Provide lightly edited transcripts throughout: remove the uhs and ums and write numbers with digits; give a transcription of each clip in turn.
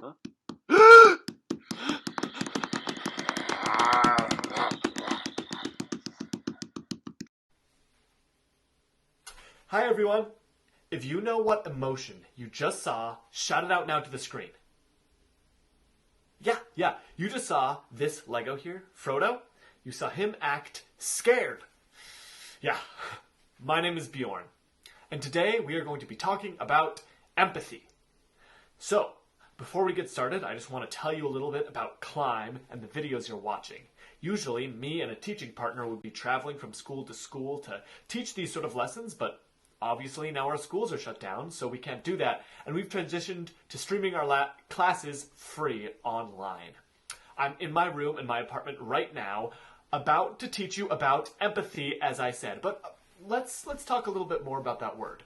Huh? Hi everyone! If you know what emotion you just saw, shout it out now to the screen. Yeah, you just saw this Lego here, Frodo. You saw him act scared. Yeah, my name is Bjorn, and today we are going to be talking about empathy. So, before we get started, I just want to tell you a little bit about Climb and the videos you're watching. Usually, me and a teaching partner would be traveling from school to teach these sort of lessons, but obviously now our schools are shut down, so we can't do that, and we've transitioned to streaming our classes free online. I'm in my room in my apartment right now, about to teach you about empathy, as I said, but let's talk a little bit more about that word.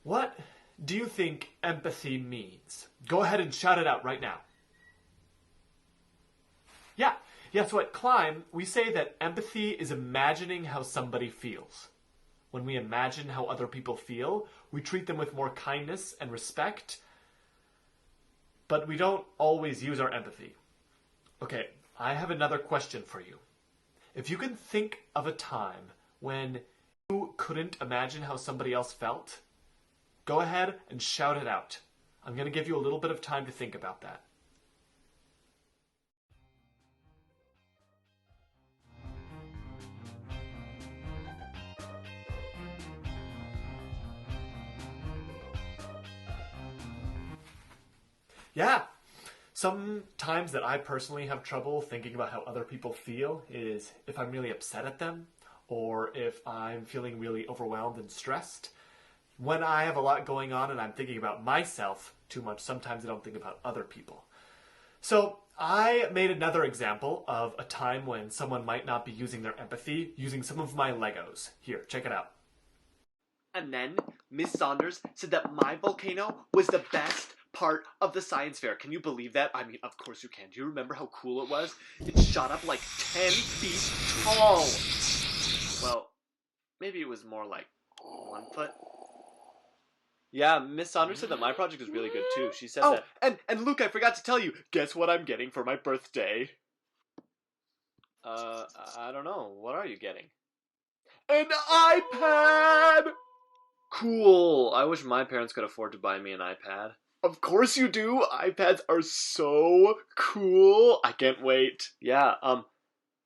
What do you think empathy means? Go ahead and shout it out right now. Yeah, so at Climb, we say that empathy is imagining how somebody feels. When we imagine how other people feel, we treat them with more kindness and respect, but we don't always use our empathy. Okay, I have another question for you. If you can think of a time when you couldn't imagine how somebody else felt, go ahead and shout it out. I'm going to give you a little bit of time to think about that. Yeah, sometimes that I personally have trouble thinking about how other people feel is if I'm really upset at them or if I'm feeling really overwhelmed and stressed. When I have a lot going on and I'm thinking about myself too much, sometimes I don't think about other people. So I made another example of a time when someone might not be using their empathy using some of my Legos. Here, check it out. And then Miss Saunders said that my volcano was the best part of the science fair. Can you believe that? I mean, of course you can. Do you remember how cool it was? It shot up like 10 feet tall. Well, maybe it was more like 1 foot. Yeah, Miss Saunders said that my project is really good too. She said that. And Luke, I forgot to tell you. Guess what I'm getting for my birthday? I don't know. What are you getting? An iPad! Cool. I wish my parents could afford to buy me an iPad. Of course you do. iPads are so cool. I can't wait. Yeah,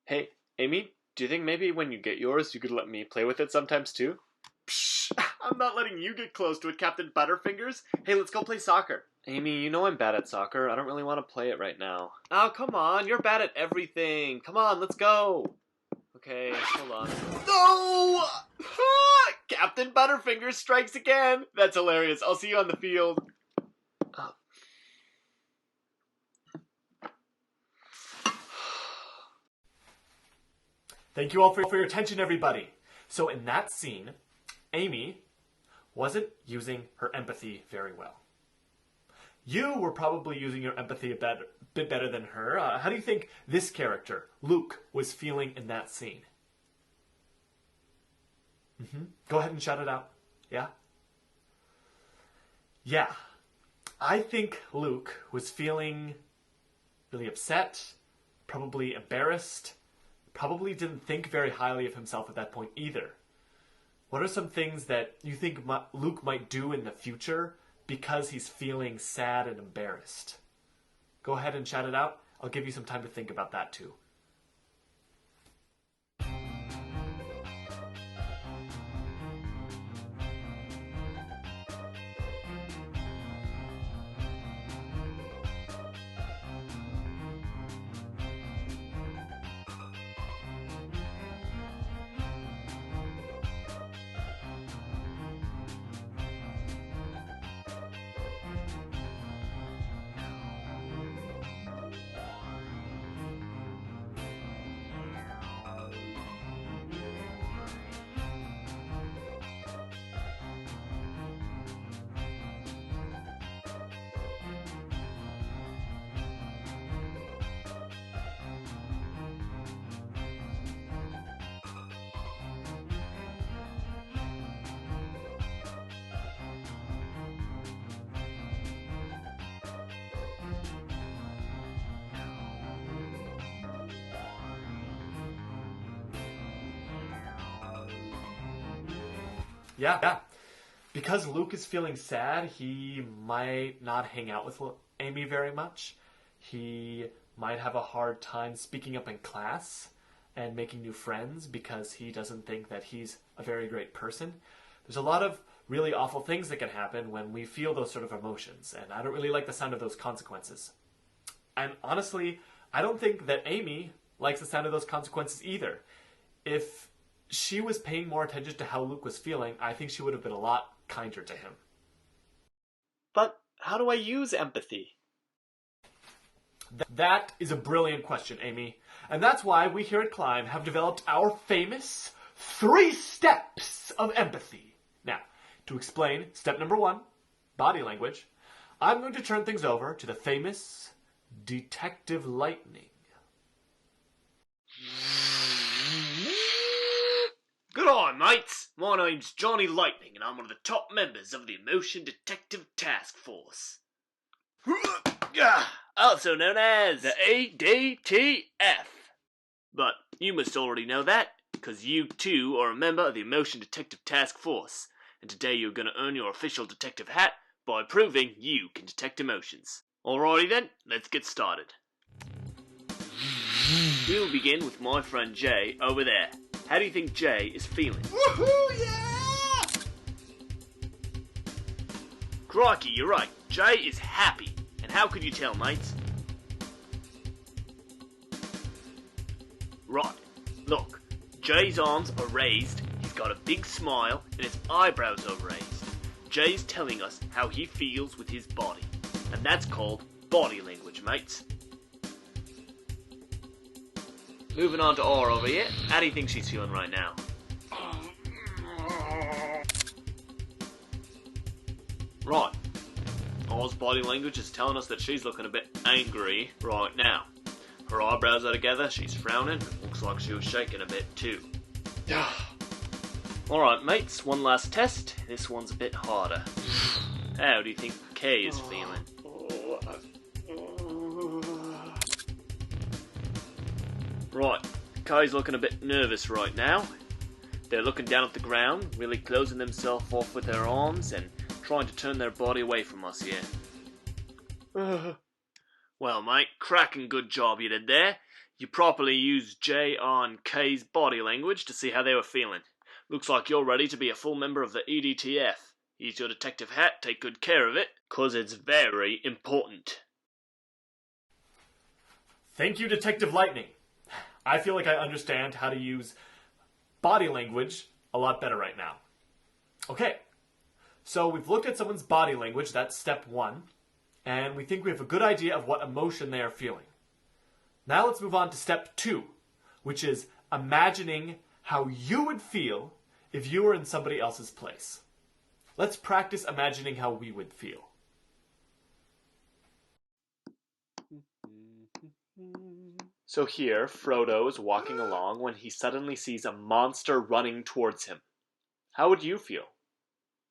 hey, Amy, do you think maybe when you get yours, you could let me play with it sometimes too? Psh, I'm not letting you get close to it, Captain Butterfingers. Hey, let's go play soccer. Amy, you know I'm bad at soccer. I don't really want to play it right now. Oh, come on. You're bad at everything. Come on, let's go. Okay, hold on. No! Captain Butterfingers strikes again. That's hilarious. I'll see you on the field. Thank you all for your attention, everybody. So in that scene, Amy wasn't using her empathy very well. You were probably using your empathy a bit better than her. How do you think this character, Luke, was feeling in that scene? Go ahead and shout it out. Yeah? Yeah. I think Luke was feeling really upset, probably embarrassed, probably didn't think very highly of himself at that point either. What are some things that you think Luke might do in the future because he's feeling sad and embarrassed? Go ahead and shout it out. I'll give you some time to think about that too. Yeah. Because Luke is feeling sad, he might not hang out with Amy very much. He might have a hard time speaking up in class and making new friends because he doesn't think that he's a very great person. There's a lot of really awful things that can happen when we feel those sort of emotions, and I don't really like the sound of those consequences. And honestly, I don't think that Amy likes the sound of those consequences either. If she was paying more attention to how Luke was feeling, I think she would have been a lot kinder to him. But how do I use empathy? That is a brilliant question, Amy. And that's why we here at Climb have developed our famous 3 steps of empathy. Now, to explain step number 1, body language, I'm going to turn things over to the famous Detective Lightning. Good on, mates. My name's Johnny Lightning, and I'm one of the top members of the Emotion Detective Taskforce. Also known as the ADTF. But you must already know that, because you too are a member of the Emotion Detective Taskforce, and today you're going to earn your official detective hat by proving you can detect emotions. Alrighty then, let's get started. We'll begin with my friend Jay over there. How do you think Jay is feeling? Woohoo, yeah! Crikey, you're right. Jay is happy. And how could you tell, mates? Right. Look, Jay's arms are raised, he's got a big smile, and his eyebrows are raised. Jay's telling us how he feels with his body. And that's called body language, mates. Moving on to R over here. How do you think she's feeling right now? Right. R's body language is telling us that she's looking a bit angry right now. Her eyebrows are together, she's frowning. Looks like she was shaking a bit too. Alright mates, one last test. This one's a bit harder. How do you think Kay is feeling? Right, Kay's looking a bit nervous right now. They're looking down at the ground, really closing themselves off with their arms and trying to turn their body away from us here. Well, mate, cracking good job you did there. You properly used J on K's body language to see how they were feeling. Looks like you're ready to be a full member of the EDTF. Here's your detective hat, take good care of it, 'cause it's very important. Thank you, Detective Lightning. I feel like I understand how to use body language a lot better right now. Okay, so we've looked at someone's body language, that's step 1, and we think we have a good idea of what emotion they are feeling. Now let's move on to step 2, which is imagining how you would feel if you were in somebody else's place. Let's practice imagining how we would feel. So here, Frodo is walking along when he suddenly sees a monster running towards him. How would you feel?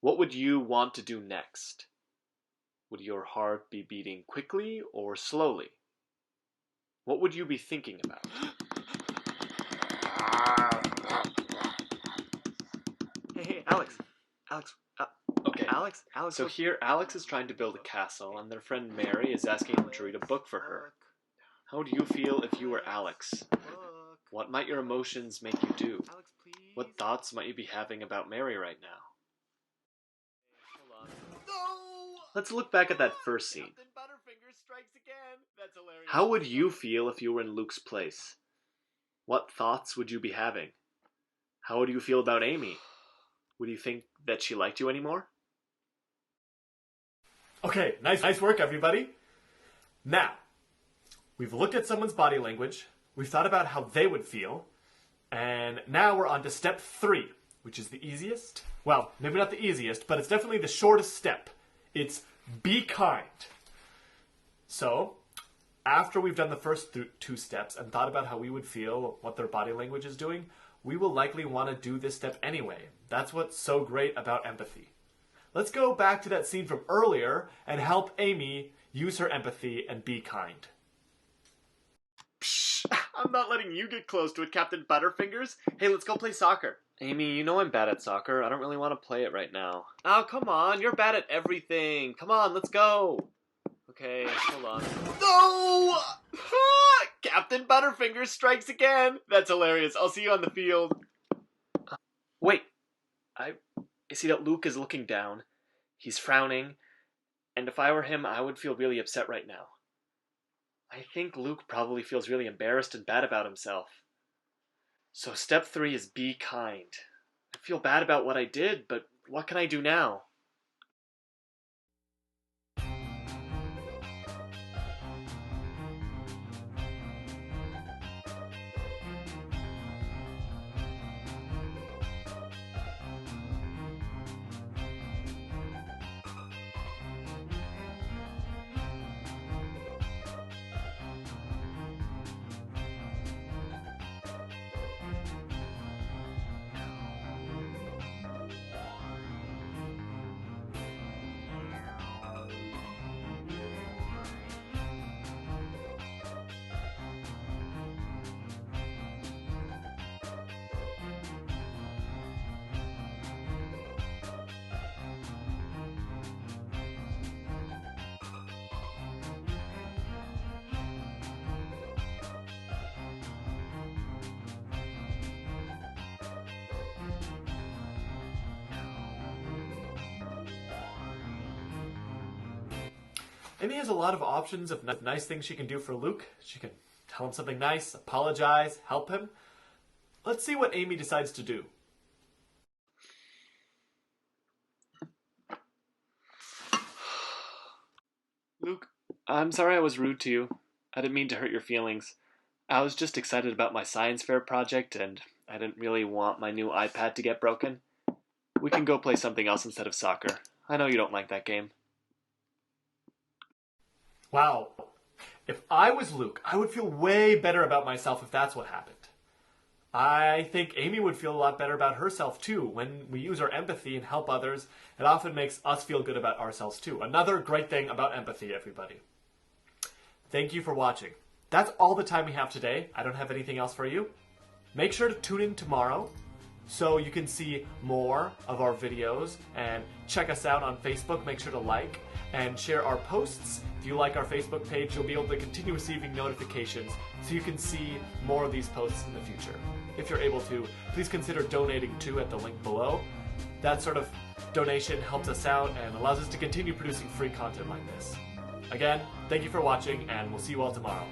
What would you want to do next? Would your heart be beating quickly or slowly? What would you be thinking about? Hey, Alex. Okay. Alex. So here, Alex is trying to build a castle, and their friend Mary is asking him to read a book for her. How would you feel if you were Alex? What might your emotions make you do? What thoughts might you be having about Mary right now? Let's look back at that first scene. How would you feel if you were in Luke's place? What thoughts would you be having? How would you feel about Amy? Would you think that she liked you anymore? Okay, nice work, everybody. Now, we've looked at someone's body language, we've thought about how they would feel, and now we're on to step 3, which is the easiest. Well, maybe not the easiest, but it's definitely the shortest step. It's be kind. So, after we've done the first 2 steps and thought about how we would feel, what their body language is doing, we will likely want to do this step anyway. That's what's so great about empathy. Let's go back to that scene from earlier and help Amy use her empathy and be kind. I'm not letting you get close to it, Captain Butterfingers. Hey, let's go play soccer. Amy, you know I'm bad at soccer. I don't really want to play it right now. Oh, come on. You're bad at everything. Come on, let's go. Okay, hold on. No! Captain Butterfingers strikes again. That's hilarious. I'll see you on the field. Wait. I see that Luke is looking down. He's frowning. And if I were him, I would feel really upset right now. I think Luke probably feels really embarrassed and bad about himself. So step 3 is be kind. I feel bad about what I did, but what can I do now? Amy has a lot of options of nice things she can do for Luke. She can tell him something nice, apologize, help him. Let's see what Amy decides to do. Luke, I'm sorry I was rude to you. I didn't mean to hurt your feelings. I was just excited about my science fair project, and I didn't really want my new iPad to get broken. We can go play something else instead of soccer. I know you don't like that game. Wow. If I was Luke, I would feel way better about myself if that's what happened. I think Amy would feel a lot better about herself too. When we use our empathy and help others, it often makes us feel good about ourselves too. Another great thing about empathy, everybody. Thank you for watching. That's all the time we have today. I don't have anything else for you. Make sure to tune in tomorrow so you can see more of our videos, and check us out on Facebook. Make sure to like and share our posts. If you like our Facebook page, you'll be able to continue receiving notifications so you can see more of these posts in the future. If you're able to, please consider donating too at the link below. That sort of donation helps us out and allows us to continue producing free content like this. Again, thank you for watching, and we'll see you all tomorrow.